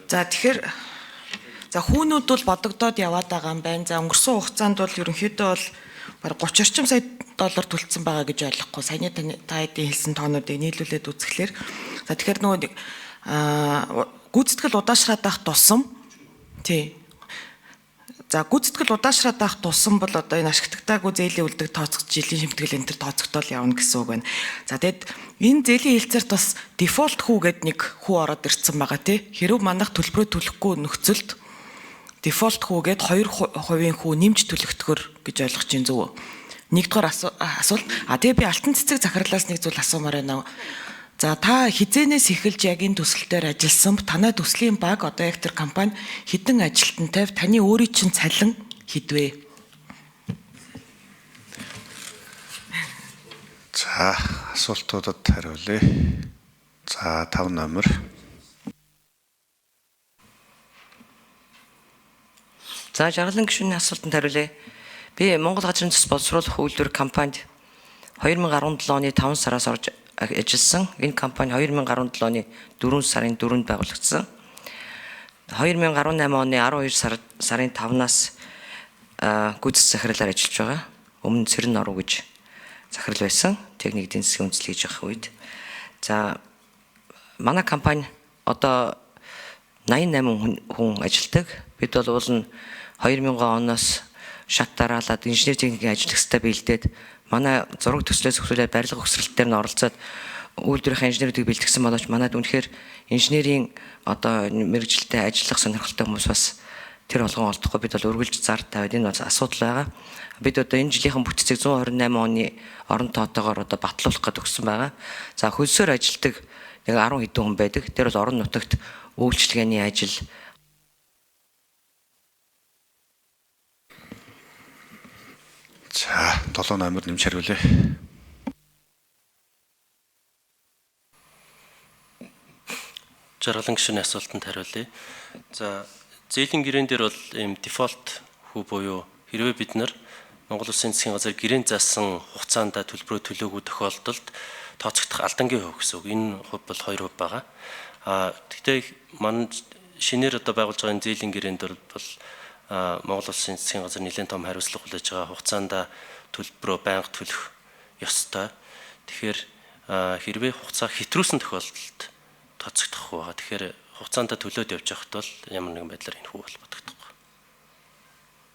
За тэгэхээр за хүүнүүд бол бодогдоод яваад байгаа юм байна. За өнгөрсөн хугацаанд бол ерөнхийдөө бол бараг 30 орчим сая доллар төлсөн байгаа гэж ойлгохгүй. Саяны та хэдийн хэлсэн тоонуудыг нийлүүлээд үзэхлээр за тэгэхээр нөгөө гүйцэтгэл удаашраад байх тусам тий. За гүйцэтгэл удаашраад байх тусам бол одоо энэ ашигтагтаагүй зээлийн үлдэг тооцох жилийн шимтгэл энэ төр тооцогдол явна гэсэн үг байна. За тэгэд энэ зээлийн хэлцээрт бас дефолт хүү гэдэг нэг хүү ороод ирсэн байгаа тий. Хэрв манайх төлбөрөө төлөхгүй нөхцөлд дефолт хүүгээд 2% хүү нэмж төлөгдөхөр гэж ойлгож чинь зөв. Нэгдүгээр асуулт. Тэгээ би алтан цэцэг захирлаас нэг зүйл асуумаар байна. За та хизээнээс эхэлж яг энэ төсөл дээр ажилласан танай төслийн баг одоо яг тэр компани хэдэн ажилтнтай таны өөрийн чинь цалин хэдвэ? За асуултуудад хариулъя. За 5 номер. За жаргалан гишүүний асуултанд хариулъя. Би Монгол газрын төс боловсруулах үйлдвэр компанид 2017 оны 5 сараас орж ажилласан. Энэ компани 2017 оны 4 сарын 4-нд байгуулагдсан. 2018 оны 12 сарын 5-наас гүйцэтгэх захирлаар ажиллаж байгаа. Өмнө Цэрэн Оруу гэж захирал байсан. Техник эдийн засгийн үндэслэл хийж явах үед. За манай компани одоо 88 хүн ажилладаг. Бид бол 2000 оноос шат дараалаад инженер техникийн ажил хэвээр бэлдээд манай зураг төслөөс эхлүүлээд барилга өгсрэлтээр нь оролцоод үйлдвэрийн инженерүүдийг бэлтгэсэн боловч манайд үнэхээр инженерийн одоо мэргэжилтэд ажиллах сонирхолтой хүмүүс бас тэр болгон олдохгүй. Бид бол үргэлж зар тавиад энэ бол асуудал байгаа. Бид одоо энэ жилийнхэн бүтцийг 128 оны орон тоотоогоор одоо батлуулах гэж өгсөн байгаа. За хөлсөөр ажилладаг нэг 10 хэдэн хүн байдаг. Тэр бол орон нутагт үйлчлэгээний ажил. За 7 номер нэмж хариулъя. Жаргалан гишүүний асуултанд хариулъя. За зээлийн гэрээн дээр бол ийм дефолт хүү буюу хэрвээ бид нар Монгол Улсын засгийн газар гэрээн заасан хугацаанд төлбөрөө төлөөгүй тохиолдолд тооцогдох алдангийн хувь гэсэн үг. Энэ хувь бол 2% байгаа. Гэхдээ манай шинээр одоо байгуулж байгаа энэ зээлийн гэрээнд бол Монгол Улсын засгийн газар нэлээд том хариуцлага хүлээж байгаа хугацаанд төлбөрөө байнга төлөх ёстой. Тэгэхээр хэрвээ хугацаа хэтрүүлсэн тохиолдолд тооцогдох байгаа. Тэгэхээр хугацаанд төлөөд явж байхад бол ямар нэгэн байдлаар энэ хүү бол бодогдох.